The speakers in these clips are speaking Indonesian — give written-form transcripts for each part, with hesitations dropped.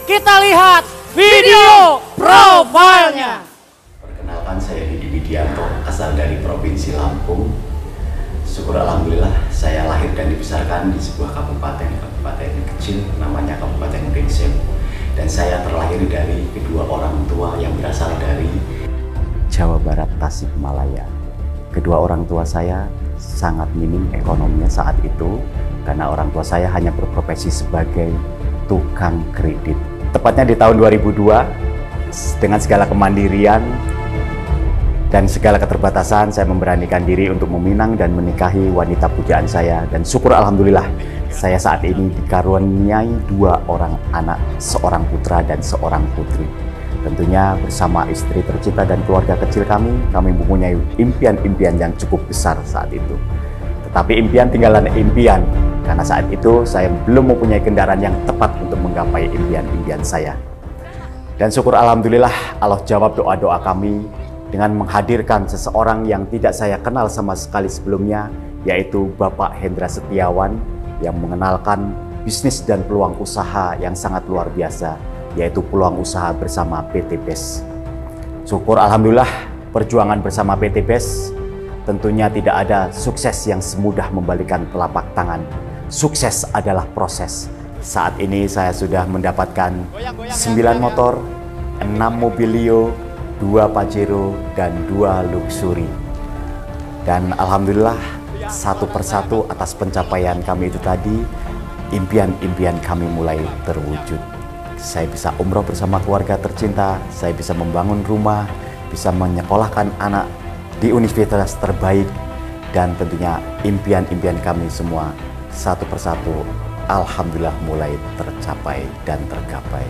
Kita lihat video profilnya. Perkenalkan, saya Didi Widianto, asal dari Provinsi Lampung. Syukur alhamdulillah saya lahir dan dibesarkan di sebuah kabupaten kecil namanya Kabupaten Pringsewu. Dan saya terlahir dari kedua orang tua yang berasal dari Jawa Barat, Tasikmalaya. Kedua orang tua saya sangat minim ekonominya saat itu karena orang tua saya hanya berprofesi sebagai tukang kredit. Tepatnya di tahun 2002, dengan segala kemandirian dan segala keterbatasan, saya memberanikan diri untuk meminang dan menikahi wanita pujaan saya. Dan syukur alhamdulillah, saya saat ini dikaruniai 2 orang anak, seorang putra dan seorang putri. Tentunya bersama istri tercinta dan keluarga kecil kami mempunyai impian-impian yang cukup besar saat itu. Tetapi impian tinggalan impian, karena saat itu saya belum mempunyai kendaraan yang tepat untuk menggapai impian-impian saya. Dan syukur alhamdulillah Allah jawab doa-doa kami dengan menghadirkan seseorang yang tidak saya kenal sama sekali sebelumnya, yaitu Bapak Hendra Setiawan, yang mengenalkan bisnis dan peluang usaha yang sangat luar biasa, yaitu peluang usaha bersama PT BES. Syukur alhamdulillah, perjuangan bersama PT BES tentunya tidak ada sukses yang semudah membalikan telapak tangan. Sukses adalah proses. Saat ini saya sudah mendapatkan 9 motor, 6 mobilio, 2 Pajero, dan 2 Luxury. Dan alhamdulillah, satu persatu atas pencapaian kami itu tadi, impian-impian kami mulai terwujud. Saya bisa umroh bersama keluarga tercinta, saya bisa membangun rumah, bisa menyekolahkan anak di universitas terbaik, dan tentunya impian-impian kami semua satu persatu alhamdulillah mulai tercapai dan tergapai.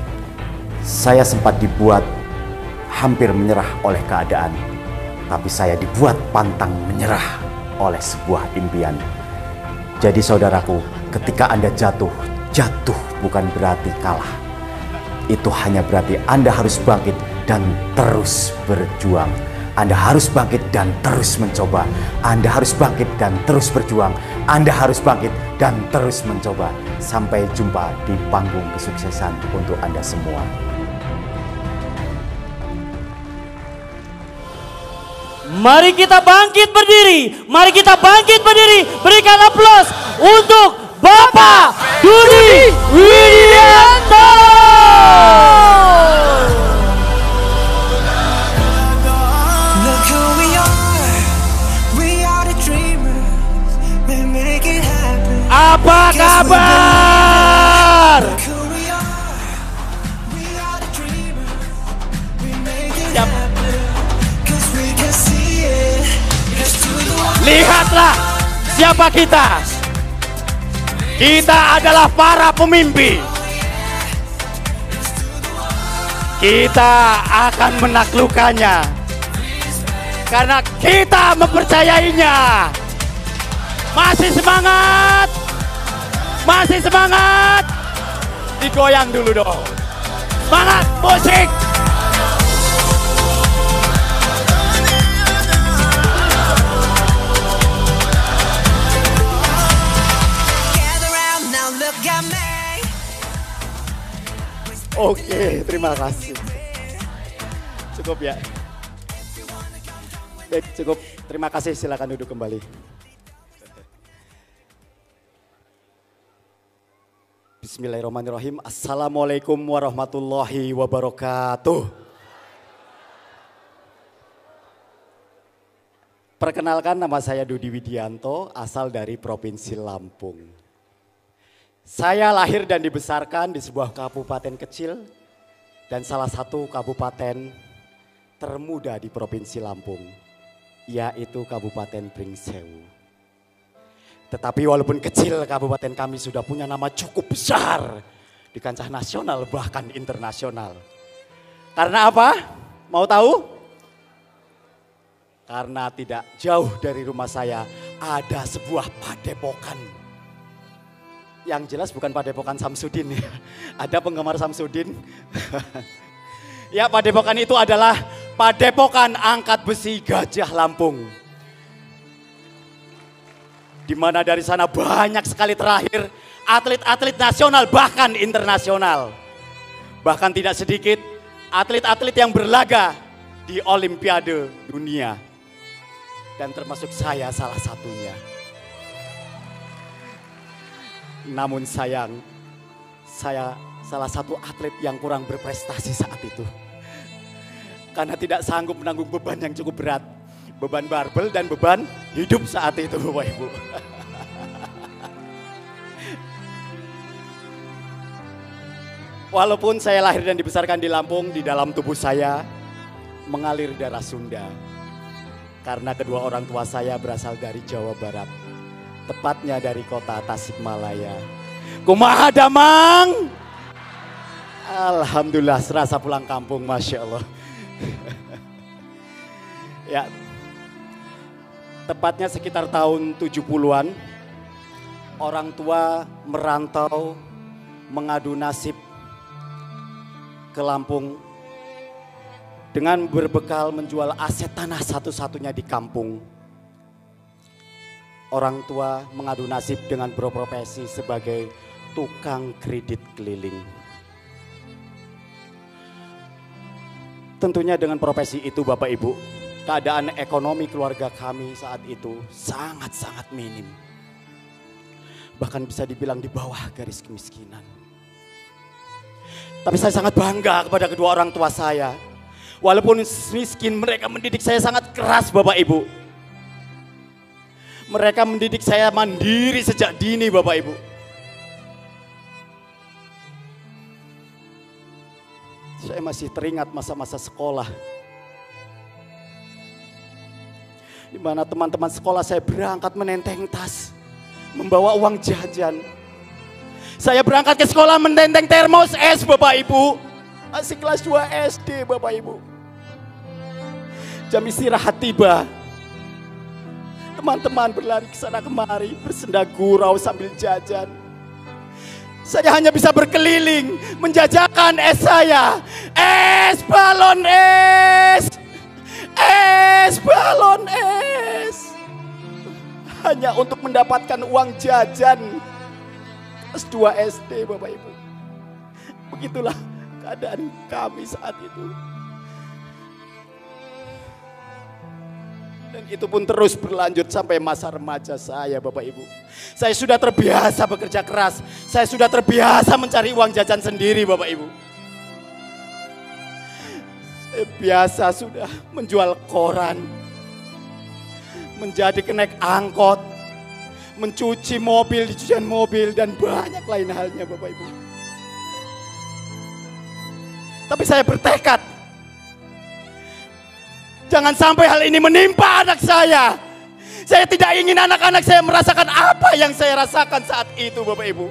Saya sempat dibuat hampir menyerah oleh keadaan, tapi saya dibuat pantang menyerah oleh sebuah impian. Jadi saudaraku, ketika Anda jatuh bukan berarti kalah. Itu hanya berarti Anda harus bangkit dan terus berjuang. Anda harus bangkit dan terus mencoba. Anda harus bangkit dan terus berjuang. Anda harus bangkit dan terus mencoba. Sampai jumpa di panggung kesuksesan untuk Anda semua. Mari kita bangkit berdiri, mari kita bangkit berdiri, berikan aplaus untuk Bapak Dudi Widianto. Apa kabar? Lihatlah siapa kita. Kita adalah para pemimpi. Kita akan menaklukkannya karena kita mempercayainya. Masih semangat? Masih semangat? Digoyang dulu dong. Semangat, musik! Oke, terima kasih. Cukup ya. Baik, cukup. Terima kasih, silakan duduk kembali. Bismillahirrahmanirrahim. Assalamualaikum warahmatullahi wabarakatuh. Perkenalkan, nama saya Dudi Widianto, asal dari Provinsi Lampung. Saya lahir dan dibesarkan di sebuah kabupaten kecil dan salah satu kabupaten termuda di Provinsi Lampung, yaitu Kabupaten Pringsewu. Tetapi walaupun kecil, kabupaten kami sudah punya nama cukup besar di kancah nasional bahkan internasional. Karena apa? Mau tahu? Karena tidak jauh dari rumah saya ada sebuah padepokan. Yang jelas bukan padepokan Samsudin ya. Ada penggemar Samsudin. Ya, padepokan itu adalah Padepokan Angkat Besi Gajah Lampung. Di mana dari sana banyak sekali terlahir atlet-atlet nasional bahkan internasional. Bahkan tidak sedikit atlet-atlet yang berlaga di Olimpiade dunia. Dan termasuk saya salah satunya. Namun sayang, saya salah satu atlet yang kurang berprestasi saat itu. Karena tidak sanggup menanggung beban yang cukup berat. Beban barbel dan beban hidup saat itu, Bapak Ibu. Walaupun saya lahir dan dibesarkan di Lampung, di dalam tubuh saya mengalir darah Sunda. Karena kedua orang tua saya berasal dari Jawa Barat. Tepatnya dari kota Tasikmalaya. Kumaha damang? Alhamdulillah serasa pulang kampung, Masya Allah. Ya, tepatnya sekitar tahun 70-an, orang tua merantau mengadu nasib ke Lampung dengan berbekal menjual aset tanah satu-satunya di kampung. Orang tua mengadu nasib dengan berprofesi sebagai tukang kredit keliling. Tentunya dengan profesi itu Bapak Ibu, keadaan ekonomi keluarga kami saat itu sangat-sangat minim. Bahkan bisa dibilang di bawah garis kemiskinan. Tapi saya sangat bangga kepada kedua orang tua saya. Walaupun miskin, mereka mendidik saya sangat keras Bapak Ibu. Mereka mendidik saya mandiri sejak dini Bapak Ibu. Saya masih teringat masa-masa sekolah. Di mana teman-teman sekolah saya berangkat menenteng tas, membawa uang jajan. Saya berangkat ke sekolah menenteng termos es Bapak Ibu. Masih kelas 2 SD Bapak Ibu. Jam istirahat tiba. Teman-teman berlari ke sana kemari, bersenda gurau sambil jajan. Saya hanya bisa berkeliling, menjajakan es saya. Es balon es. Es balon es. Hanya untuk mendapatkan uang jajan. Kelas 2 SD Bapak Ibu. Begitulah keadaan kami saat itu. Dan itu pun terus berlanjut sampai masa remaja saya Bapak Ibu. Saya sudah terbiasa bekerja keras. Saya sudah terbiasa mencari uang jajan sendiri Bapak Ibu. Saya biasa sudah menjual koran. Menjadi kenaik angkot. Mencuci mobil di cucian mobil dan banyak lain halnya Bapak Ibu. Tapi saya bertekad, jangan sampai hal ini menimpa anak saya. Saya tidak ingin anak-anak saya merasakan apa yang saya rasakan saat itu Bapak Ibu.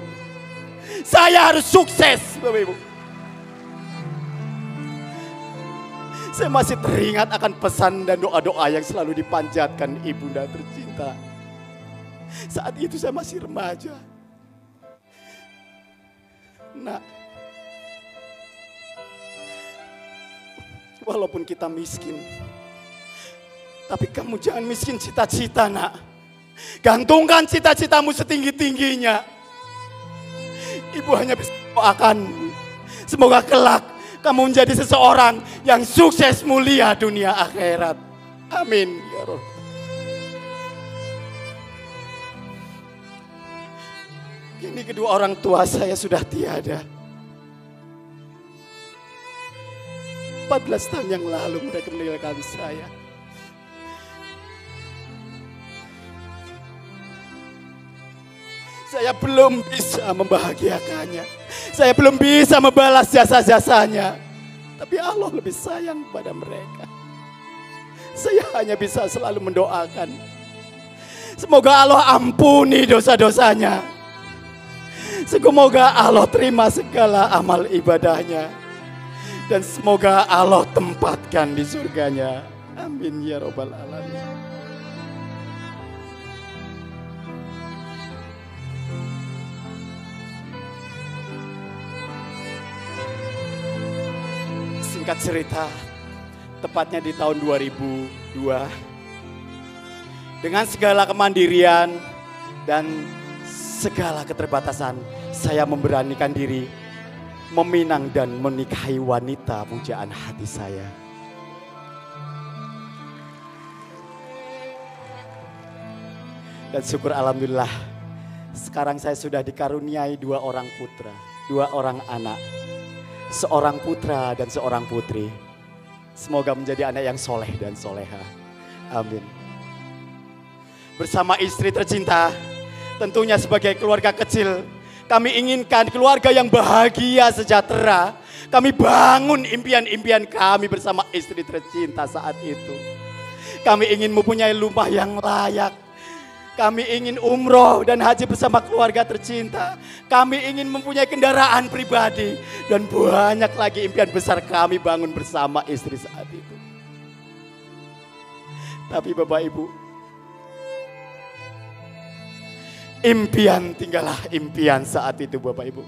Saya harus sukses Bapak Ibu. Saya masih teringat akan pesan dan doa-doa yang selalu dipanjatkan ibunda tercinta. Saat itu saya masih remaja. Nak, walaupun kita miskin, tapi kamu jangan miskin cita-cita nak. Gantungkan cita-citamu setinggi-tingginya. Ibu hanya bisa doakan, semoga kelak kamu menjadi seseorang yang sukses mulia dunia akhirat. Amin ya Rabb. Kini kedua orang tua saya sudah tiada. 14 tahun yang lalu mereka meninggalkan saya. Saya belum bisa membahagiakannya. Saya belum bisa membalas jasa-jasanya. Tapi Allah lebih sayang pada mereka. Saya hanya bisa selalu mendoakan. Semoga Allah ampuni dosa-dosanya. Semoga Allah terima segala amal ibadahnya. Dan semoga Allah tempatkan di surganya. Amin ya Rabbal Alamin. Singkat cerita, tepatnya di tahun 2002, dengan segala kemandirian dan segala keterbatasan, saya memberanikan diri meminang dan menikahi wanita pujaan hati saya. Dan syukur alhamdulillah, sekarang saya sudah dikaruniai 2 orang putra, 2 orang anak, seorang putra dan seorang putri. Semoga menjadi anak yang soleh dan soleha. Amin. Bersama istri tercinta, tentunya sebagai keluarga kecil, kami inginkan keluarga yang bahagia, sejahtera. Kami bangun impian-impian kami bersama istri tercinta saat itu. Kami ingin mempunyai rumah yang layak. Kami ingin umroh dan haji bersama keluarga tercinta. Kami ingin mempunyai kendaraan pribadi. Dan banyak lagi impian besar kami bangun bersama istri saat itu. Tapi Bapak Ibu, impian tinggallah impian saat itu Bapak Ibu.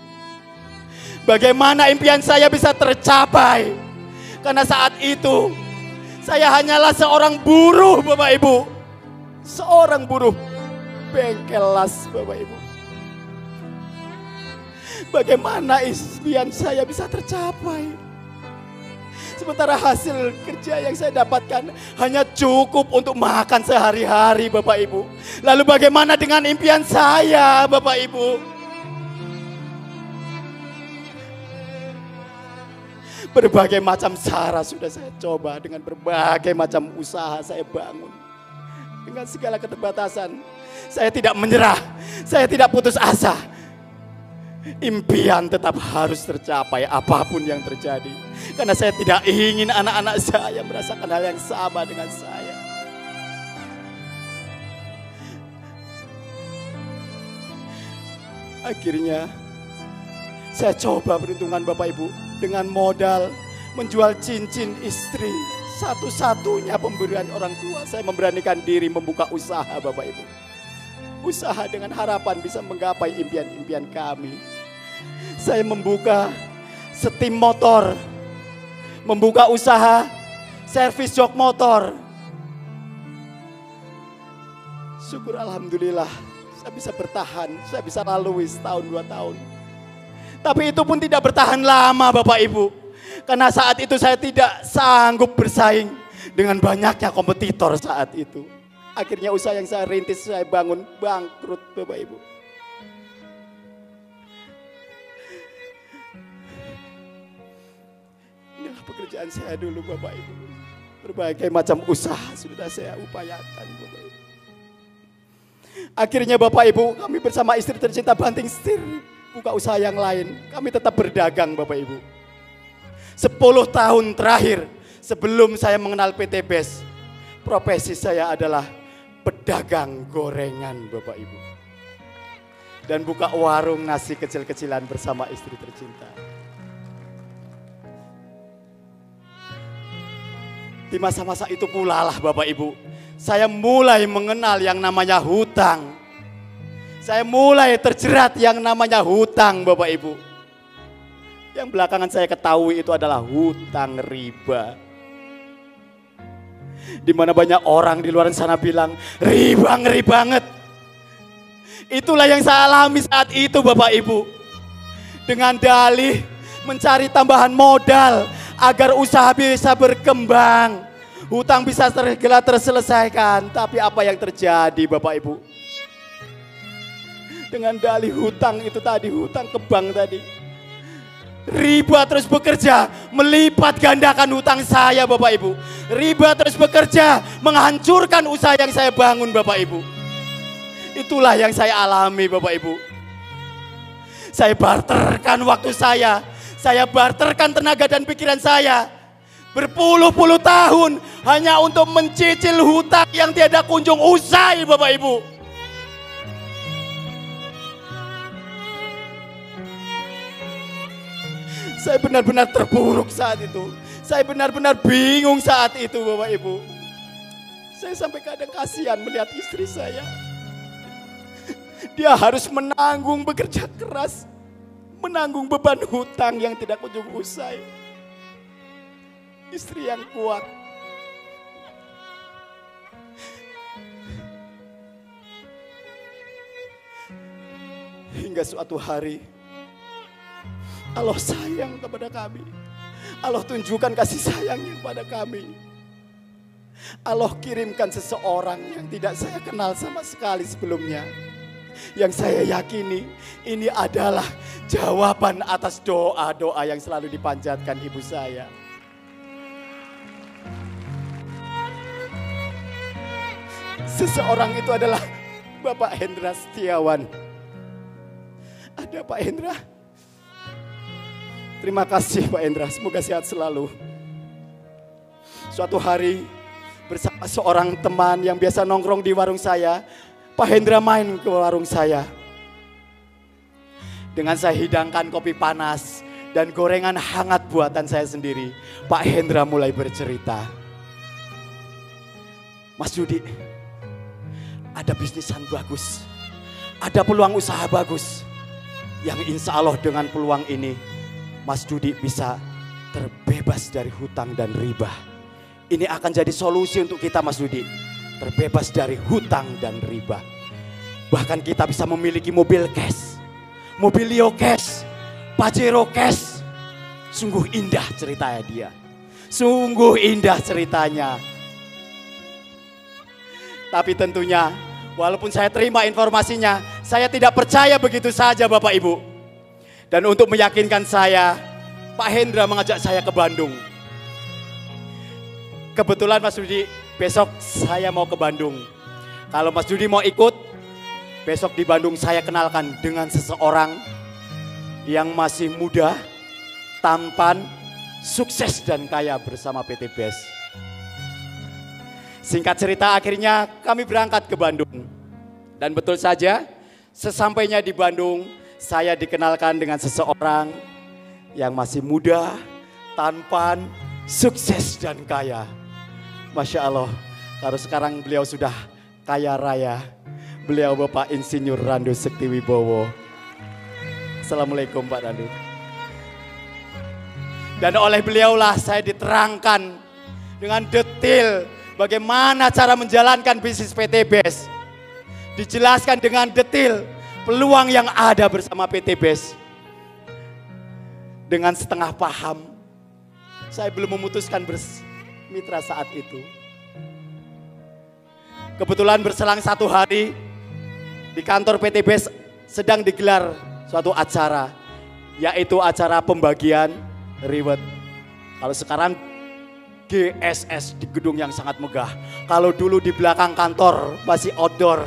Bagaimana impian saya bisa tercapai? Karena saat itu saya hanyalah seorang buruh Bapak Ibu. Seorang buruh bengkel las Bapak Ibu. Bagaimana impian saya bisa tercapai? Sementara hasil kerja yang saya dapatkan hanya cukup untuk makan sehari-hari Bapak Ibu. Lalu bagaimana dengan impian saya Bapak Ibu? Berbagai macam cara sudah saya coba, dengan berbagai macam usaha saya bangun. Dengan segala keterbatasan, saya tidak menyerah, saya tidak putus asa. Impian tetap harus tercapai apapun yang terjadi. Karena saya tidak ingin anak-anak saya merasakan hal yang sama dengan saya. Akhirnya saya coba peruntungan Bapak Ibu dengan modal menjual cincin istri. Satu-satunya pemberian orang tua, saya memberanikan diri membuka usaha Bapak Ibu. Usaha dengan harapan bisa menggapai impian-impian kami. Saya membuka setim motor, membuka usaha servis jok motor. Syukur alhamdulillah saya bisa bertahan, saya bisa lalui setahun 2 tahun. Tapi itu pun tidak bertahan lama Bapak Ibu. Karena saat itu saya tidak sanggup bersaing dengan banyaknya kompetitor saat itu. Akhirnya usaha yang saya rintis, saya bangun, bangkrut Bapak Ibu. Inilah pekerjaan saya dulu Bapak Ibu. Berbagai macam usaha sudah saya upayakan Bapak Ibu. Akhirnya Bapak Ibu, kami bersama istri tercinta banting setir buka usaha yang lain. Kami tetap berdagang Bapak Ibu. 10 tahun terakhir sebelum saya mengenal PT BES, profesi saya adalah pedagang gorengan Bapak Ibu. Dan buka warung nasi kecil-kecilan bersama istri tercinta. Di masa-masa itu pula lah Bapak Ibu, saya mulai mengenal yang namanya hutang. Saya mulai terjerat yang namanya hutang Bapak Ibu. Yang belakangan saya ketahui itu adalah hutang riba. Di mana banyak orang di luar sana bilang riba ngeri banget. Itulah yang saya alami saat itu Bapak Ibu. Dengan dalih mencari tambahan modal agar usaha bisa berkembang, hutang bisa segera terselesaikan. Tapi apa yang terjadi Bapak Ibu? Dengan dalih hutang itu tadi, hutang ke bank tadi, riba terus bekerja melipat gandakan hutang saya Bapak Ibu. Riba terus bekerja menghancurkan usaha yang saya bangun Bapak Ibu. Itulah yang saya alami Bapak Ibu. Saya barterkan waktu saya barterkan tenaga dan pikiran saya berpuluh-puluh tahun hanya untuk mencicil hutang yang tiada kunjung usai Bapak Ibu. Saya benar-benar terpuruk saat itu. Saya benar-benar bingung saat itu Bapak Ibu. Saya sampai kadang kasihan melihat istri saya. Dia harus menanggung bekerja keras, menanggung beban hutang yang tidak kunjung usai. Istri yang kuat. Hingga suatu hari Allah sayang kepada kami. Allah tunjukkan kasih sayangnya kepada kami. Allah kirimkan seseorang yang tidak saya kenal sama sekali sebelumnya. Yang saya yakini ini adalah jawaban atas doa-doa yang selalu dipanjatkan ibu saya. Seseorang itu adalah Bapak Hendra Setiawan. Ada Pak Hendra. Terima kasih Pak Hendra, semoga sehat selalu. Suatu hari bersama seorang teman yang biasa nongkrong di warung saya, Pak Hendra main ke warung saya. Dengan saya hidangkan kopi panas dan gorengan hangat buatan saya sendiri, Pak Hendra mulai bercerita. Mas Dudi, ada bisnisan bagus, ada peluang usaha bagus, yang insya Allah dengan peluang ini Mas Dudi bisa terbebas dari hutang dan riba. Ini akan jadi solusi untuk kita Mas Dudi, terbebas dari hutang dan riba. Bahkan kita bisa memiliki mobil cash, Mobilio cash, Pajero cash. Sungguh indah ceritanya dia, sungguh indah ceritanya. Tapi tentunya walaupun saya terima informasinya, saya tidak percaya begitu saja Bapak Ibu. Dan untuk meyakinkan saya, Pak Hendra mengajak saya ke Bandung. Kebetulan Mas Dudi, besok saya mau ke Bandung. Kalau Mas Dudi mau ikut, besok di Bandung saya kenalkan dengan seseorang yang masih muda, tampan, sukses dan kaya bersama PT BES. Singkat cerita akhirnya kami berangkat ke Bandung. Dan betul saja, sesampainya di Bandung, saya dikenalkan dengan seseorang yang masih muda, tampan, sukses dan kaya. Masya Allah, kalau sekarang beliau sudah kaya raya. Beliau Bapak Insinyur Randu Sektiwibowo. Assalamualaikum Pak Randu. Dan oleh beliaulah saya diterangkan dengan detail bagaimana cara menjalankan bisnis PT BES. Dijelaskan dengan detail peluang yang ada bersama PT BES. Dengan setengah paham, saya belum memutuskan bermitra saat itu. Kebetulan berselang 1 hari, di kantor PT BES sedang digelar suatu acara, yaitu acara pembagian reward. Kalau sekarang GSS di gedung yang sangat megah. Kalau dulu di belakang kantor masih outdoor.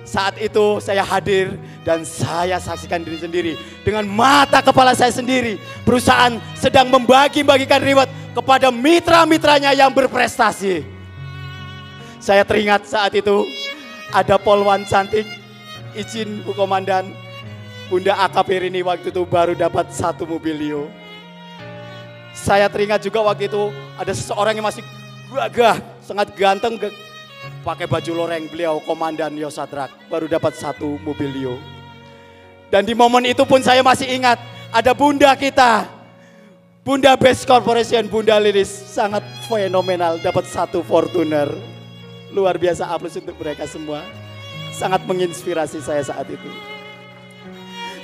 Saat itu saya hadir dan saya saksikan diri sendiri. Dengan mata kepala saya sendiri. Perusahaan sedang membagi-bagikan reward kepada mitra-mitranya yang berprestasi. Saya teringat saat itu ada polwan cantik, izin Bu Komandan, Bunda AKP ini waktu itu baru dapat 1 Mobilio. Saya teringat juga waktu itu ada seseorang yang masih gagah, sangat ganteng, pakai baju loreng, beliau Komandan Yosadrak, baru dapat 1 Mobilio. Dan di momen itu pun saya masih ingat, ada bunda kita, Bunda BES Corporation, Bunda Lilis, sangat fenomenal, dapat 1 Fortuner. Luar biasa, aplaus untuk mereka semua. Sangat menginspirasi saya saat itu.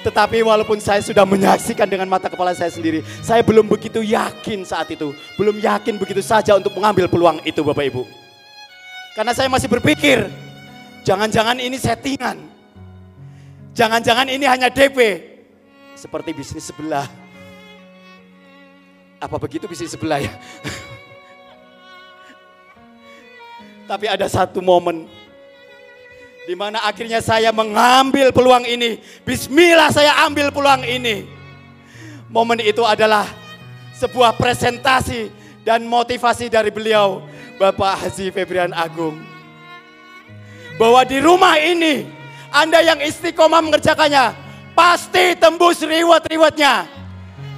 Tetapi walaupun saya sudah menyaksikan dengan mata kepala saya sendiri, saya belum begitu yakin saat itu. Belum yakin begitu saja untuk mengambil peluang itu Bapak Ibu. Karena saya masih berpikir, jangan-jangan ini settingan. Jangan-jangan ini hanya DP. Seperti bisnis sebelah. Apa begitu bisnis sebelah ya? Tapi ada satu momen di mana akhirnya saya mengambil peluang ini. Bismillah saya ambil peluang ini. Momen itu adalah sebuah presentasi dan motivasi dari beliau, Bapak Haji Febrian Agung. Bahwa di rumah ini, Anda yang istiqomah mengerjakannya, pasti tembus reward-rewardnya.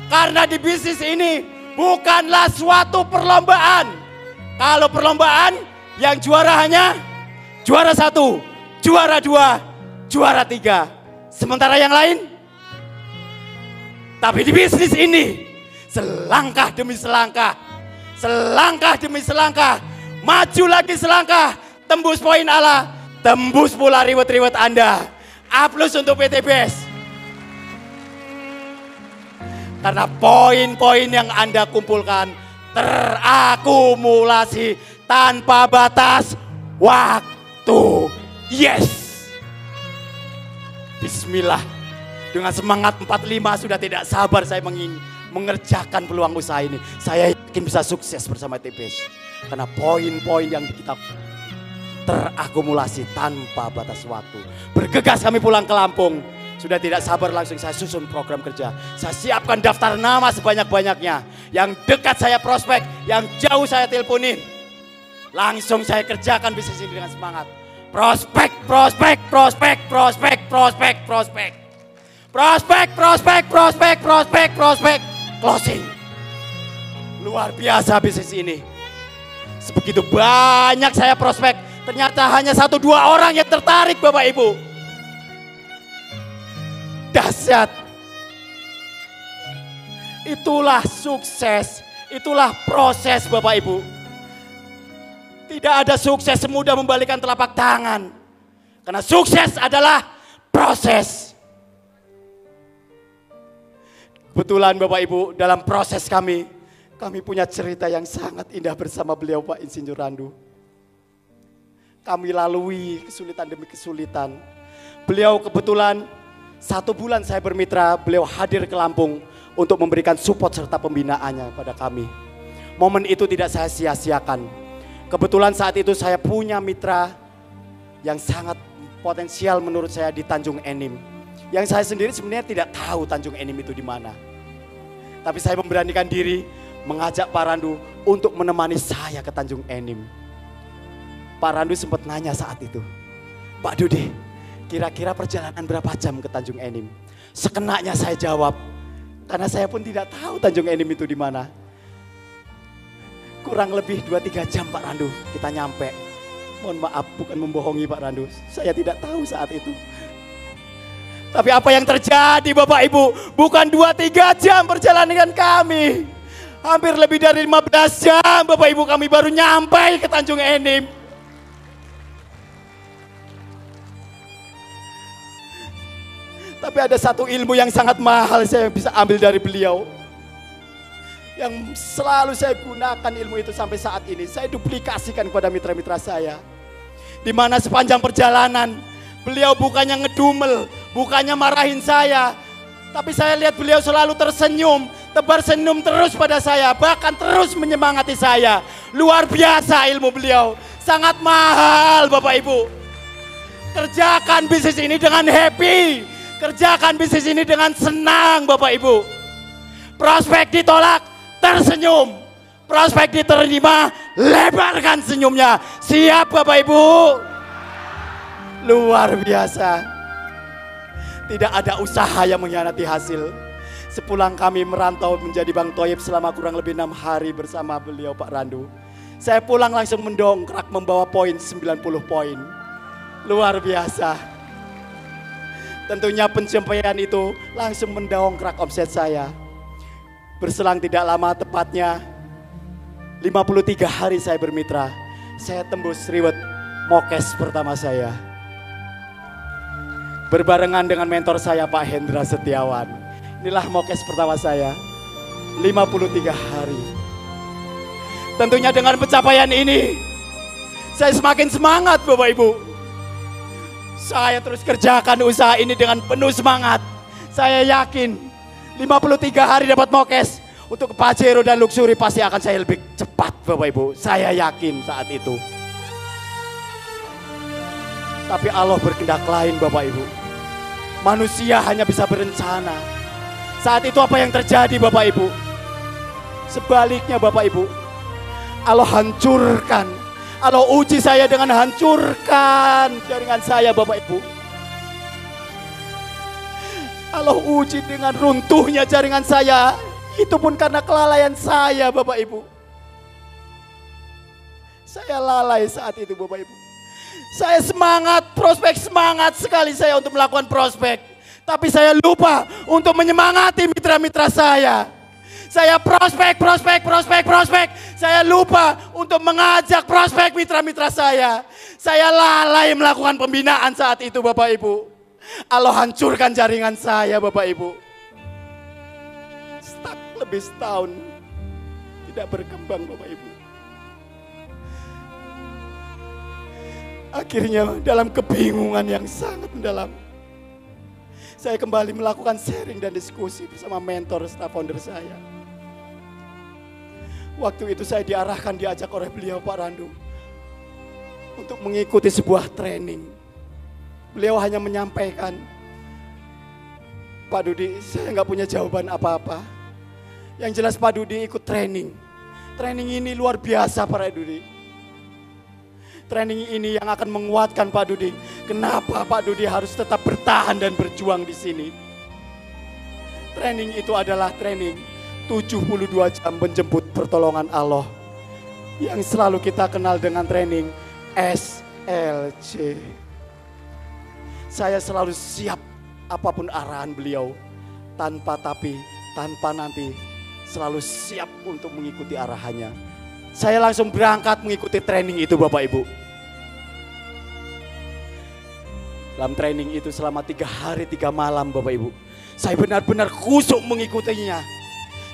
Karena di bisnis ini bukanlah suatu perlombaan. Kalau perlombaan, yang juara hanya juara 1, juara 2, juara 3. Sementara yang lain. Tapi di bisnis ini, selangkah demi selangkah, selangkah demi selangkah, maju lagi selangkah, tembus poin ala, tembus pula reward-reward Anda. Aplaus untuk PT BES. Karena poin-poin yang Anda kumpulkan terakumulasi tanpa batas waktu. Yes. Bismillah. Dengan semangat 45 sudah tidak sabar saya mengerjakan peluang usaha ini. Saya yakin bisa sukses bersama TPS. Karena poin-poin yang kita terakumulasi tanpa batas waktu. Bergegas kami pulang ke Lampung. Sudah tidak sabar langsung saya susun program kerja. Saya siapkan daftar nama sebanyak-banyaknya. Yang dekat saya prospek, yang jauh saya teleponin. Langsung saya kerjakan bisnis ini dengan semangat. Prospek, prospek, prospek, prospek, prospek, prospek. Prospek, prospek, prospek, prospek, prospek. Closing. Luar biasa bisnis ini. Sebegitu banyak saya prospek. Ternyata hanya 1-2 orang yang tertarik Bapak Ibu. Dahsyat. Itulah sukses. Itulah proses Bapak Ibu. Tidak ada sukses semudah membalikkan telapak tangan. Karena sukses adalah proses. Kebetulan Bapak Ibu dalam proses kami punya cerita yang sangat indah bersama beliau Pak Insinyur Randu. Kami lalui kesulitan demi kesulitan. Beliau kebetulan 1 bulan saya bermitra, beliau hadir ke Lampung untuk memberikan support serta pembinaannya pada kami. Momen itu tidak saya sia-siakan. Kebetulan saat itu saya punya mitra yang sangat potensial menurut saya di Tanjung Enim. Yang saya sendiri sebenarnya tidak tahu Tanjung Enim itu di mana. Tapi saya memberanikan diri mengajak Pak Randu untuk menemani saya ke Tanjung Enim. Pak Randu sempat nanya saat itu, Pak Dude, kira-kira perjalanan berapa jam ke Tanjung Enim? Sekenanya saya jawab, karena saya pun tidak tahu Tanjung Enim itu di mana. Kurang lebih 2-3 jam Pak Randu kita nyampe. Mohon maaf bukan membohongi Pak Randu, saya tidak tahu saat itu. Tapi apa yang terjadi Bapak Ibu, bukan 2-3 jam perjalanan dengan kami. Hampir lebih dari 15 jam Bapak Ibu kami baru nyampe ke Tanjung Enim. Tapi ada satu ilmu yang sangat mahal saya bisa ambil dari beliau. Yang selalu saya gunakan ilmu itu sampai saat ini. Saya duplikasikan kepada mitra-mitra saya. Di mana sepanjang perjalanan beliau bukannya ngedumel, bukannya marahin saya. Tapi saya lihat beliau selalu tersenyum, tebar senyum terus pada saya. Bahkan terus menyemangati saya. Luar biasa ilmu beliau. Sangat mahal Bapak Ibu. Kerjakan bisnis ini dengan happy. Kerjakan bisnis ini dengan senang Bapak Ibu. Prospek ditolak, tersenyum. Prospek diterima, lebarkan senyumnya. Siap Bapak Ibu? Luar biasa. Tidak ada usaha yang mengkhianati hasil. Sepulang kami merantau menjadi Bang Toyib selama kurang lebih 6 hari bersama beliau Pak Randu. Saya pulang langsung mendongkrak membawa poin 90 poin. Luar biasa. Tentunya pencapaian itu langsung mendongkrak omset saya. Berselang tidak lama, tepatnya 53 hari saya bermitra, saya tembus reward mokes pertama saya. Berbarengan dengan mentor saya Pak Hendra Setiawan. Inilah mokes pertama saya, 53 hari. Tentunya dengan pencapaian ini, saya semakin semangat Bapak Ibu. Saya terus kerjakan usaha ini dengan penuh semangat. Saya yakin 53 hari dapat mokes. Untuk Pajero dan Luxury pasti akan saya lebih cepat Bapak Ibu. Saya yakin saat itu. Tapi Allah berkehendak lain Bapak Ibu. Manusia hanya bisa berencana. Saat itu apa yang terjadi Bapak Ibu? Sebaliknya Bapak Ibu, Allah hancurkan. Allah uji saya dengan hancurkan jaringan saya Bapak Ibu. Allah uji dengan runtuhnya jaringan saya. Itu pun karena kelalaian saya Bapak Ibu. Saya lalai saat itu Bapak Ibu. Saya semangat, prospek semangat sekali saya untuk melakukan prospek. Tapi saya lupa untuk menyemangati mitra-mitra saya. Saya prospek. Saya lupa untuk mengajak prospek mitra-mitra saya. Saya lalai melakukan pembinaan saat itu Bapak Ibu. Allah hancurkan jaringan saya Bapak Ibu. lebih setahun tidak berkembang Bapak Ibu. Akhirnya dalam kebingungan yang sangat mendalam, saya kembali melakukan sharing dan diskusi bersama mentor staff founder saya. Waktu itu saya diajak oleh beliau Pak Randu untuk mengikuti sebuah training. Beliau hanya menyampaikan, Pak Dudi, saya nggak punya jawaban apa-apa. Yang jelas Pak Dudi ikut training. Training ini luar biasa Pak Dudi. Training ini yang akan menguatkan Pak Dudi. Kenapa Pak Dudi harus tetap bertahan dan berjuang di sini? Training itu adalah training 72 jam menjemput pertolongan Allah, yang selalu kita kenal dengan training SLC. Saya selalu siap apapun arahan beliau, tanpa tapi, tanpa nanti, selalu siap untuk mengikuti arahannya. Saya langsung berangkat mengikuti training itu Bapak Ibu. Dalam training itu selama 3 hari 3 malam Bapak Ibu, saya benar-benar khusyuk mengikutinya.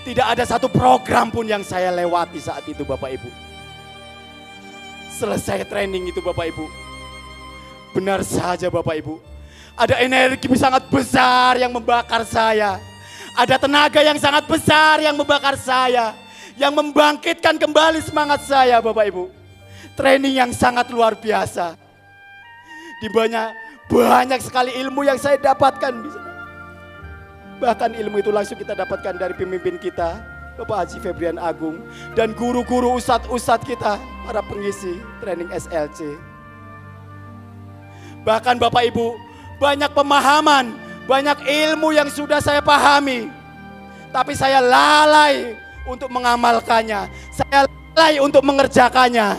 Tidak ada satu program pun yang saya lewati saat itu Bapak Ibu. Selesai training itu Bapak Ibu, benar saja Bapak Ibu, ada energi sangat besar yang membakar saya. Ada tenaga yang sangat besar yang membakar saya, yang membangkitkan kembali semangat saya Bapak Ibu. Training yang sangat luar biasa. Di banyak sekali ilmu yang saya dapatkan di sana. Bahkan ilmu itu langsung kita dapatkan dari pemimpin kita, Bapak Haji Febrian Agung, dan guru-guru ustadz-ustadz kita, para pengisi training SLC. Bahkan Bapak Ibu, banyak pemahaman, banyak ilmu yang sudah saya pahami, tapi saya lalai untuk mengamalkannya. Saya lalai untuk mengerjakannya.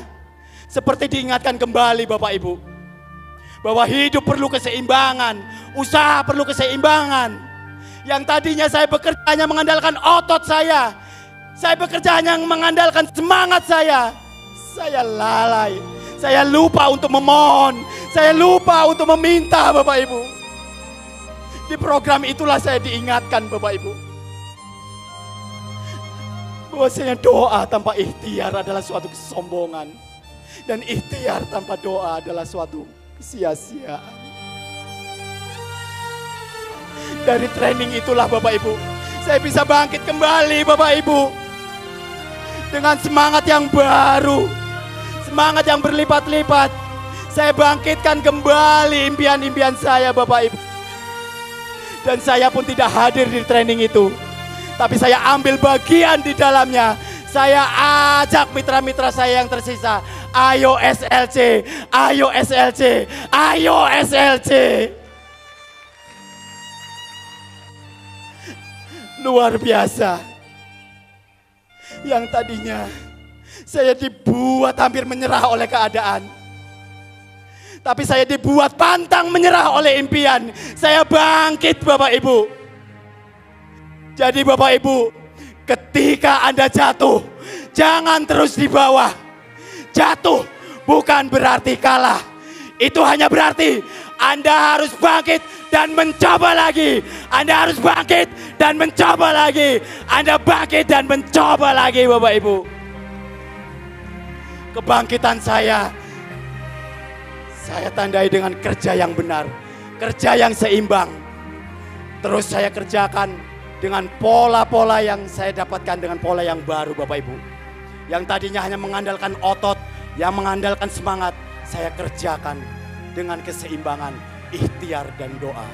Seperti diingatkan kembali Bapak Ibu, bahwa hidup perlu keseimbangan, usaha perlu keseimbangan. Yang tadinya saya bekerja hanya mengandalkan otot saya bekerja hanya mengandalkan semangat saya lalai. Saya lupa untuk memohon, saya lupa untuk meminta Bapak Ibu. Di program itulah saya diingatkan Bapak Ibu, bahwasanya doa tanpa ikhtiar adalah suatu kesombongan, dan ikhtiar tanpa doa adalah suatu sia-siaan. Dari training itulah Bapak Ibu, saya bisa bangkit kembali Bapak Ibu, dengan semangat yang baru, semangat yang berlipat-lipat. Saya bangkitkan kembali impian-impian saya Bapak Ibu. Dan saya pun tidak hadir di training itu, tapi saya ambil bagian di dalamnya. Saya ajak mitra-mitra saya yang tersisa, ayo SLC, ayo SLC, ayo SLC. Luar biasa. Yang tadinya saya dibuat hampir menyerah oleh keadaan, tapi saya dibuat pantang menyerah oleh impian. Saya bangkit Bapak Ibu. Jadi Bapak Ibu, ketika Anda jatuh, jangan terus di bawah. Jatuh bukan berarti kalah. Itu hanya berarti Anda harus bangkit dan mencoba lagi. Anda harus bangkit dan mencoba lagi. Anda bangkit dan mencoba lagi Bapak Ibu. Kebangkitan saya tandai dengan kerja yang benar, kerja yang seimbang. Terus saya kerjakan dengan pola-pola yang saya dapatkan, dengan pola yang baru Bapak Ibu. Yang tadinya hanya mengandalkan otot, yang mengandalkan semangat, saya kerjakan dengan keseimbangan ikhtiar dan doa.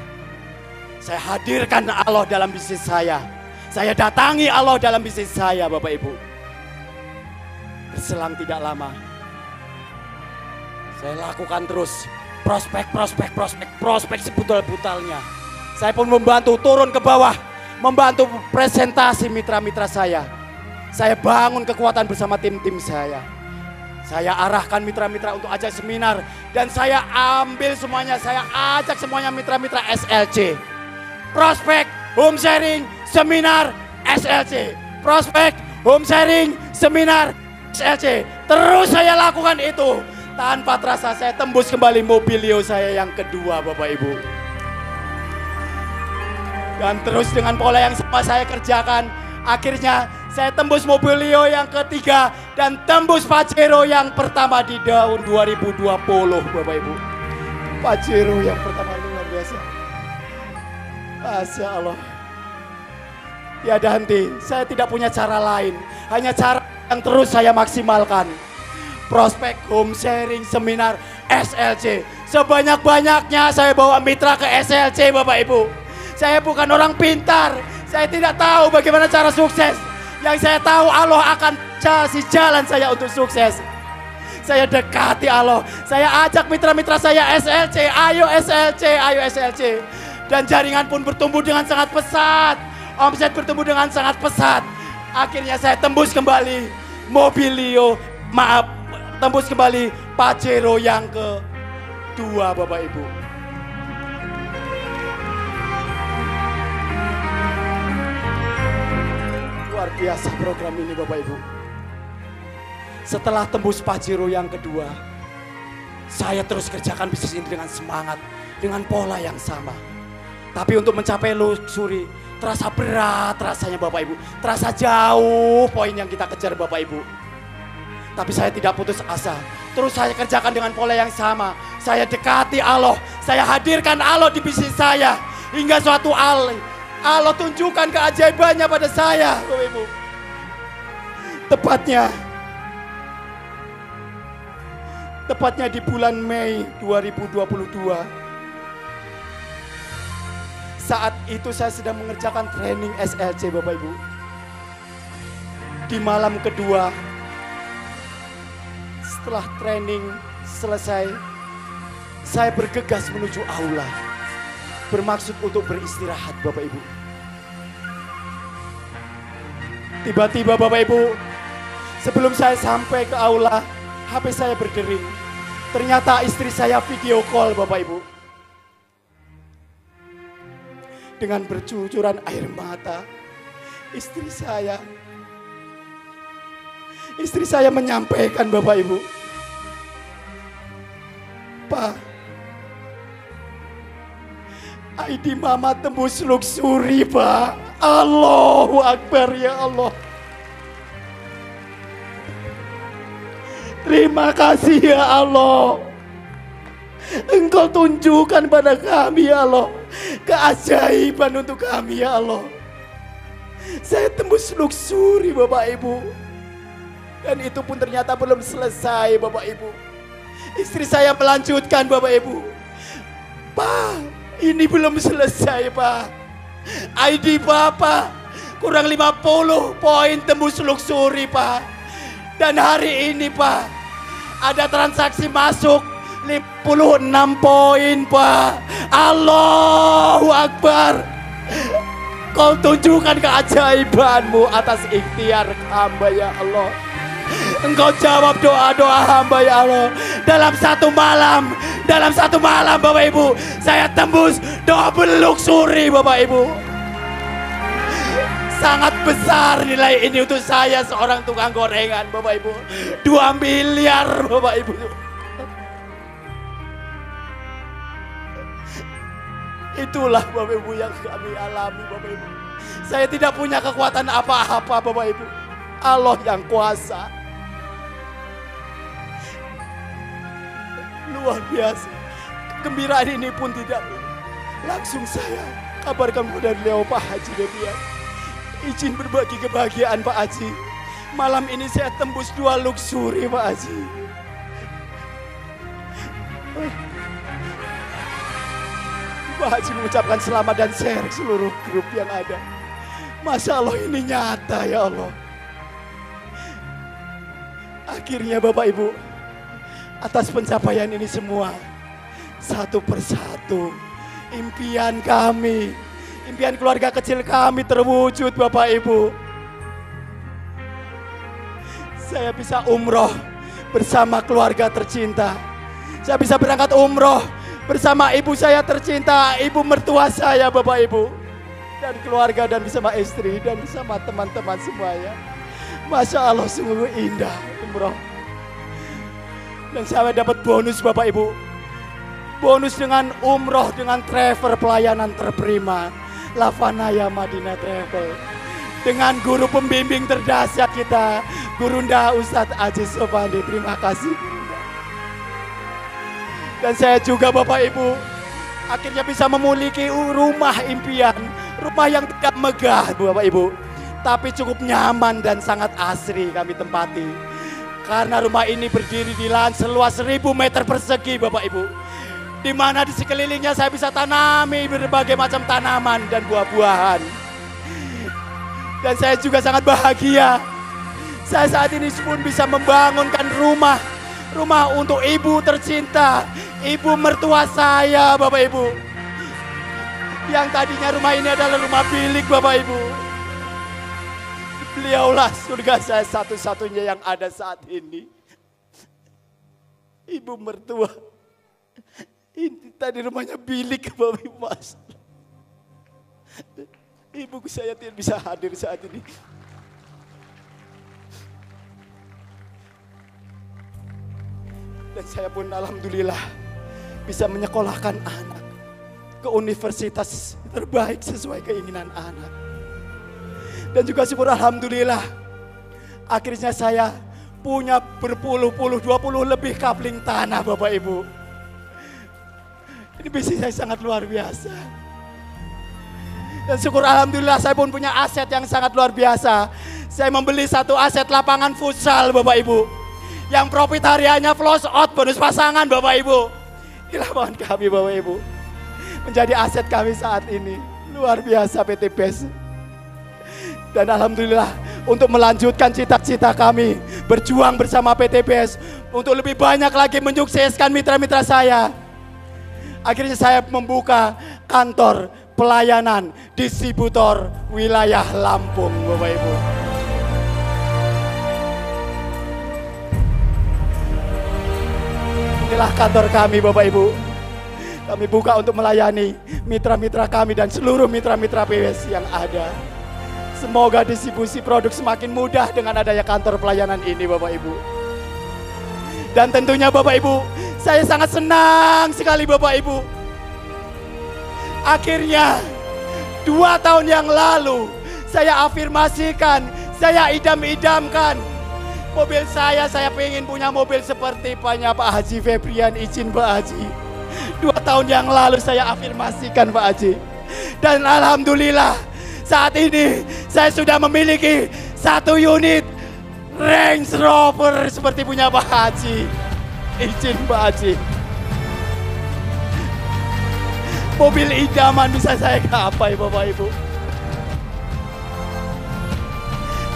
Saya hadirkan Allah dalam bisnis saya. Saya datangi Allah dalam bisnis saya Bapak Ibu. Berselang tidak lama, saya lakukan terus prospek sebutal-butalnya. Saya pun membantu turun ke bawah, membantu presentasi mitra-mitra saya. Saya bangun kekuatan bersama tim-tim saya. Saya arahkan mitra-mitra untuk ajak seminar, dan saya ambil semuanya, saya ajak semuanya mitra-mitra SLC. Prospek, home sharing, seminar SLC. Prospek, home sharing, seminar SLC. Terus saya lakukan itu. Tanpa terasa saya tembus kembali mobilio saya yang kedua Bapak Ibu. Dan terus dengan pola yang sama saya kerjakan. Akhirnya saya tembus Mobilio yang ketiga dan tembus Pajero yang pertama di tahun 2020 Bapak Ibu. Pajero yang pertama luar biasa. Masya Allah. Tiada henti, saya tidak punya cara lain. Hanya cara yang terus saya maksimalkan. Prospek, home sharing, seminar, SLC. Sebanyak-banyaknya saya bawa mitra ke SLC Bapak Ibu. Saya bukan orang pintar. Saya tidak tahu bagaimana cara sukses. Yang saya tahu Allah akan kasih jalan saya untuk sukses. Saya dekati Allah. Saya ajak mitra-mitra saya SLC. Ayo SLC, ayo SLC. Dan jaringan pun bertumbuh dengan sangat pesat. Omset bertumbuh dengan sangat pesat. Akhirnya saya tembus kembali Mobilio. Tembus kembali Pajero yang kedua Bapak Ibu. Luar biasa program ini Bapak Ibu. Setelah tembus Pajero yang kedua, saya terus kerjakan bisnis ini dengan semangat, dengan pola yang sama. Tapi untuk mencapai luxury, terasa berat rasanya Bapak Ibu. Terasa jauh poin yang kita kejar Bapak Ibu. Tapi saya tidak putus asa. Terus saya kerjakan dengan pola yang sama. Saya dekati Allah. Saya hadirkan Allah di bisnis saya. Hingga suatu Allah tunjukkan keajaibannya pada saya, Bapak Ibu. Tepatnya di bulan Mei 2022. Saat itu saya sedang mengerjakan training SLC Bapak Ibu. Di malam kedua, setelah training selesai, saya bergegas menuju aula. Bermaksud untuk beristirahat Bapak Ibu. Tiba-tiba Bapak Ibu, sebelum saya sampai ke aula, HP saya berdering. Ternyata istri saya video call Bapak Ibu. Dengan bercucuran air mata, istri saya menyampaikan Bapak Ibu, Pak, ID Mama tembus luxury Pak. Allahu Akbar ya Allah. Terima kasih ya Allah. Engkau tunjukkan pada kami ya Allah keajaiban untuk kami ya Allah. Saya tembus luxury Bapak Ibu. Dan itu pun ternyata belum selesai Bapak Ibu. Istri saya melanjutkan Bapak Ibu. Pak, ini belum selesai Pak. ID Bapak kurang 50 poin tembus luxury Pak. Dan hari ini Pak, ada transaksi masuk 56 poin Pak. Allahu Akbar. Kau tunjukkan keajaibanmu atas ikhtiar hamba ya Allah. Engkau jawab doa-doa hamba ya Allah. Dalam satu malam Bapak Ibu, saya tembus double luxury Bapak Ibu. Sangat besar nilai ini untuk saya seorang tukang gorengan Bapak Ibu. 2 miliar Bapak Ibu. Itulah Bapak Ibu yang kami alami Bapak Ibu. Saya tidak punya kekuatan apa-apa Bapak Ibu. Allah yang kuasa. Luar biasa. Kegembiraan ini pun tidak langsung saya kabarkan kepada beliau Pak Haji Debian. Izin berbagi kebahagiaan Pak Haji. Malam ini saya tembus 2 luxury Pak Haji. Pak Haji mengucapkan selamat dan share seluruh grup yang ada. Masya Allah ini nyata ya Allah. Akhirnya Bapak Ibu, atas pencapaian ini semua, satu persatu impian kami, impian keluarga kecil kami terwujud Bapak Ibu. Saya bisa umroh bersama keluarga tercinta. Saya bisa berangkat umroh bersama ibu saya tercinta, ibu mertua saya Bapak Ibu. Dan keluarga dan bersama istri dan bersama teman-teman semuanya. Masya Allah sungguh indah umroh. Dan saya dapat bonus Bapak Ibu. Bonus dengan umroh dengan travel pelayanan terprima. Lavanaya Madinah Travel. dengan guru pembimbing terdahsyat kita, Gurunda Ustadz Aziz Sopandi. Terima kasih. Dan saya juga Bapak Ibu akhirnya bisa memiliki rumah impian, rumah yang tidak megah Bapak Ibu, tapi cukup nyaman dan sangat asri kami tempati. Karena rumah ini berdiri di lahan seluas 1000 meter persegi Bapak Ibu, di mana di sekelilingnya saya bisa tanami berbagai macam tanaman dan buah-buahan. Dan saya juga sangat bahagia, saya saat ini pun bisa membangunkan rumah untuk ibu tercinta, ibu mertua saya Bapak Ibu. Yang tadinya rumah ini adalah rumah bilik Bapak Ibu. Beliaulah surga saya satu-satunya yang ada saat ini. Ibu mertua, ini tadi rumahnya bilik Bapak Ibu. Mas, ibuku saya tidak bisa hadir saat ini. Dan saya pun alhamdulillah bisa menyekolahkan anak ke universitas terbaik sesuai keinginan anak. Dan juga syukur alhamdulillah akhirnya saya punya berpuluh-puluh, 20 lebih kapling tanah Bapak Ibu. Ini bisnis saya sangat luar biasa. Dan syukur alhamdulillah saya pun punya aset yang sangat luar biasa. Saya membeli satu aset lapangan futsal Bapak Ibu, yang profit hariannya close out bonus pasangan Bapak Ibu. Di lapangan kami Bapak Ibu, menjadi aset kami saat ini. Luar biasa PT BES. Dan alhamdulillah untuk melanjutkan cita-cita kami, berjuang bersama PT BES untuk lebih banyak lagi menyukseskan mitra-mitra saya. Akhirnya saya membuka kantor pelayanan distributor wilayah Lampung Bapak Ibu. Inilah kantor kami Bapak Ibu. Kami buka untuk melayani mitra-mitra kami dan seluruh mitra-mitra BES yang ada. Semoga distribusi produk semakin mudah dengan adanya kantor pelayanan ini Bapak Ibu. Dan tentunya Bapak Ibu, saya sangat senang sekali Bapak Ibu. Akhirnya 2 tahun yang lalu saya afirmasikan, saya idam-idamkan mobil saya pengen punya mobil seperti Pak Haji Febrian, izin Pak Haji. 2 tahun yang lalu saya afirmasikan Pak Haji. Dan alhamdulillah saat ini saya sudah memiliki 1 unit Range Rover seperti punya Pak Haji. Izin Pak Haji. Mobil idaman bisa saya gapai Bapak Ibu.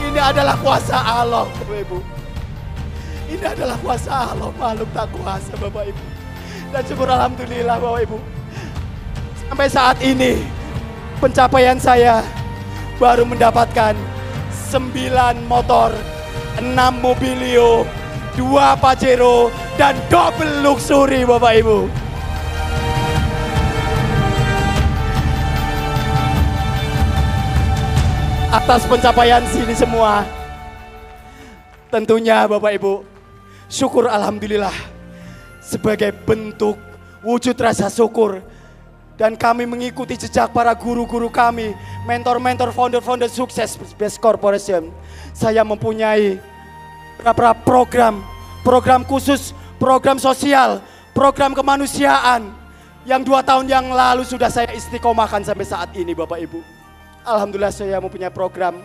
Ini adalah kuasa Allah Bapak Ibu. Ini adalah kuasa Allah, makhluk tak kuasa Bapak Ibu. Dan syukur alhamdulillah Bapak Ibu, sampai saat ini pencapaian saya baru mendapatkan 9 motor, 6 Mobilio, 2 Pajero, dan double luxury Bapak Ibu. Atas pencapaian sini semua, tentunya Bapak Ibu, syukur alhamdulillah sebagai bentuk wujud rasa syukur. Dan kami mengikuti jejak para guru-guru kami, mentor-mentor, founder-founder sukses BES Corporation. Saya mempunyai beberapa program khusus, program sosial, program kemanusiaan yang 2 tahun yang lalu sudah saya istiqomahkan sampai saat ini Bapak Ibu. Alhamdulillah saya mempunyai program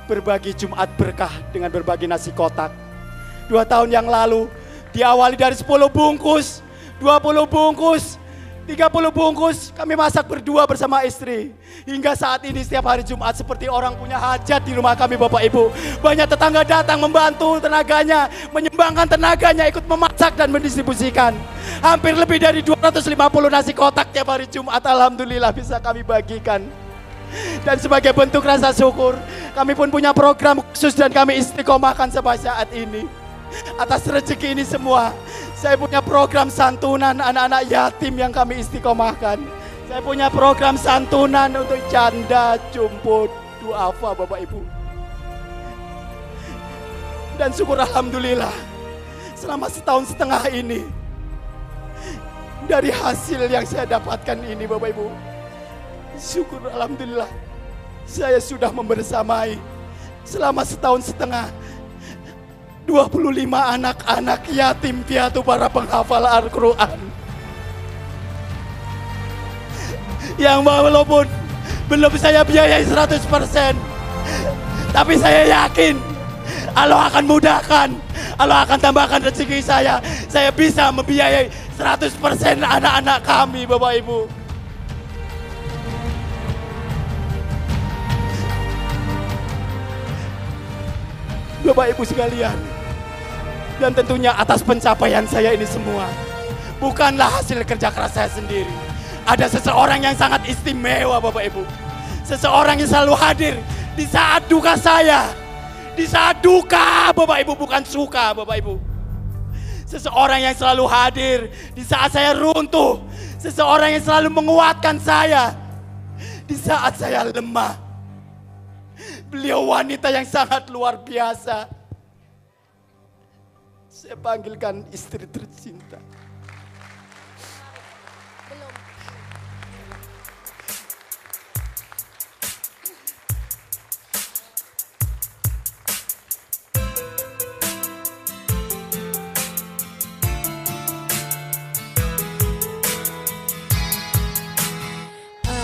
berbagi Jumat berkah dengan berbagi nasi kotak. 2 tahun yang lalu diawali dari 10 bungkus, 20 bungkus, 30 bungkus kami masak berdua bersama istri. Hingga saat ini setiap hari Jumat seperti orang punya hajat di rumah kami Bapak Ibu. Banyak tetangga datang membantu tenaganya, menyumbangkan tenaganya ikut memasak dan mendistribusikan. Hampir lebih dari 250 nasi kotak tiap hari Jumat alhamdulillah bisa kami bagikan. Dan sebagai bentuk rasa syukur, kami pun punya program khusus dan kami istiqomahkan sampai saat ini. Atas rezeki ini semua, saya punya program santunan anak-anak yatim yang kami istiqomahkan. Saya punya program santunan untuk janda, jumbo, duafa Bapak Ibu. Dan syukur alhamdulillah, selama 1,5 tahun ini, dari hasil yang saya dapatkan ini Bapak Ibu, syukur alhamdulillah Saya sudah membersamai selama setahun setengah 25 anak-anak yatim piatu para penghafal Al-Quran. Yang walaupun belum saya biayai 100%, tapi saya yakin Allah akan mudahkan, Allah akan tambahkan rezeki saya bisa membiayai 100% anak-anak kami, Bapak Ibu. Bapak Ibu sekalian, dan tentunya atas pencapaian saya ini semua bukanlah hasil kerja keras saya sendiri. Ada seseorang yang sangat istimewa, Bapak Ibu. Seseorang yang selalu hadir di saat duka saya. Di saat duka, Bapak Ibu, bukan suka, Bapak Ibu. Seseorang yang selalu hadir di saat saya runtuh. Seseorang yang selalu menguatkan saya di saat saya lemah. Beliau wanita yang sangat luar biasa. Saya panggilkan istri tercinta.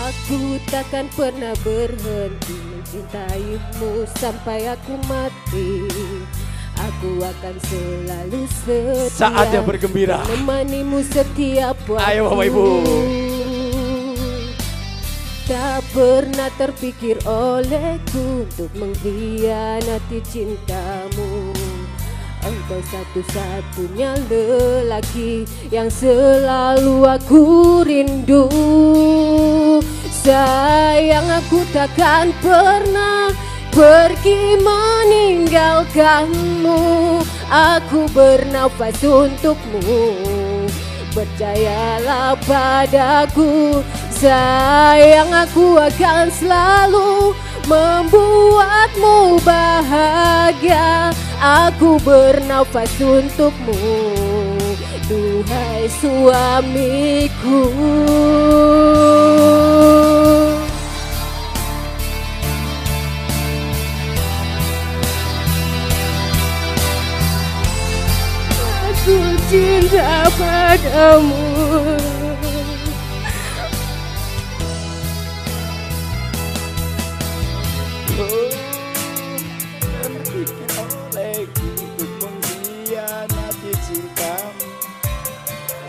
Aku takkan pernah berhenti mencintaimu sampai aku mati. Aku akan selalu setia, Saatnya bergembira, menemanimu setiap waktu. Ayo Bapak Ibu. Tak pernah terpikir olehku untuk mengkhianati cintamu. Engkau satu-satunya lelaki yang selalu aku rindu. Sayang, aku takkan pernah pergi meninggalkanmu. Aku bernafas untukmu, percayalah padaku. Sayang, aku akan selalu membuatmu bahagia. Aku bernafas untukmu, duhai suamiku. Aku cinta padamu.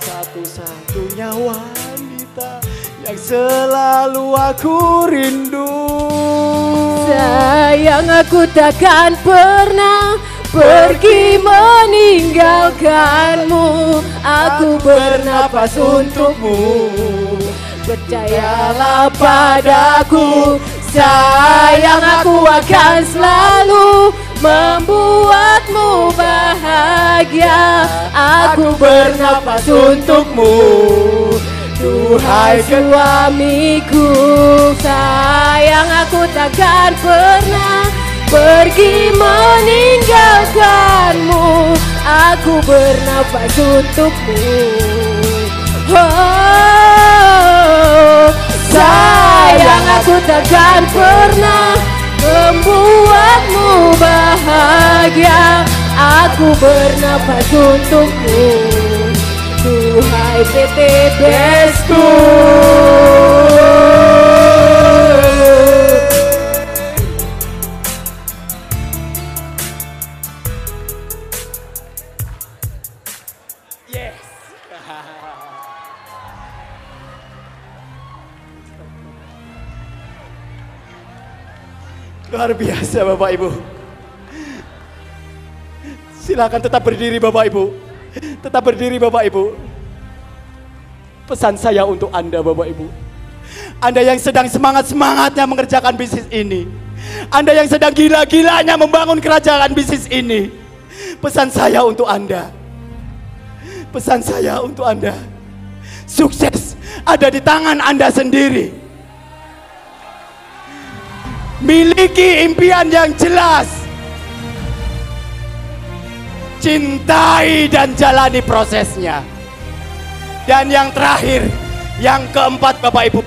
Satu-satunya wanita yang selalu aku rindu. Sayang, aku takkan pernah pergi meninggalkanmu. Aku bernafas untukmu, percayalah padaku. Sayang, aku akan selalu membuatmu bahagia. Aku bernafas untukmu, duhai suamiku. Sayang, aku takkan pernah pergi meninggalkanmu. Aku bernafas untukmu. Oh, sayang, aku takkan pernah membuatmu bahagia. Aku bernafas untukmu, duhai PT Bestu. Yes. Luar biasa Bapak Ibu. Silakan tetap berdiri Bapak Ibu. Tetap berdiri Bapak Ibu. Pesan saya untuk Anda Bapak Ibu. Anda yang sedang semangat-semangatnya mengerjakan bisnis ini. Anda yang sedang gila-gilanya membangun kerajaan bisnis ini. Pesan saya untuk Anda. Pesan saya untuk Anda. Sukses ada di tangan Anda sendiri. Miliki impian yang jelas. Cintai dan jalani prosesnya. Dan yang terakhir, yang keempat Bapak Ibu,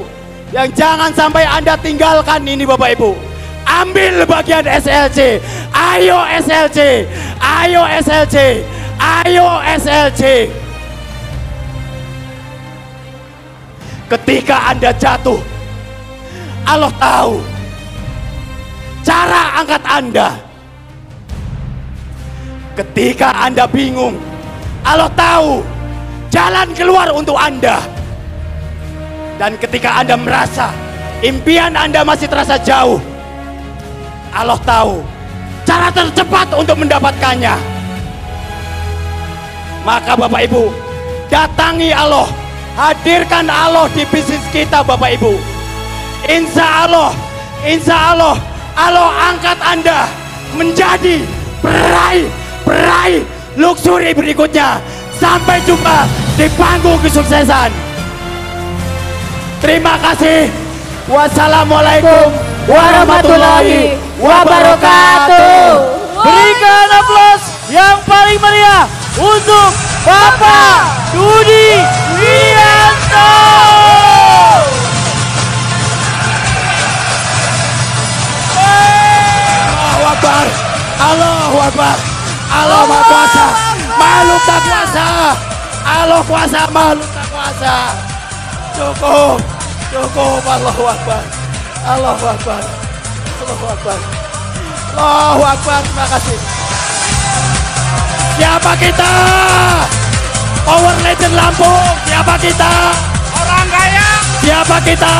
yang jangan sampai Anda tinggalkan ini Bapak Ibu. Ambil bagian SLC. Ayo SLC. Ayo SLC. Ayo SLC. Ketika Anda jatuh, Allah tahu cara angkat Anda. Ketika Anda bingung, Allah tahu jalan keluar untuk Anda. Dan ketika Anda merasa impian Anda masih terasa jauh, Allah tahu cara tercepat untuk mendapatkannya. Maka Bapak Ibu, datangi Allah, hadirkan Allah di bisnis kita Bapak Ibu. Insya Allah Allah angkat Anda menjadi peraih luxury berikutnya. Sampai jumpa di panggung kesuksesan. Terima kasih. Wassalamualaikum warahmatullahi wabarakatuh. Berikan aplaus yang paling meriah untuk Bapak Dudi Widianto. Allahu Akbar, Allahu Akbar, Allah Maha Kuasa, makhluk tak kuasa, Allah kuasa, makhluk tak kuasa. Cukup, Allahu Akbar, Allahu Akbar, Allahu Akbar, Allahu Akbar. Terima kasih. Siapa kita? Power Legend Lampung. Siapa kita? Orang kaya. Siapa kita?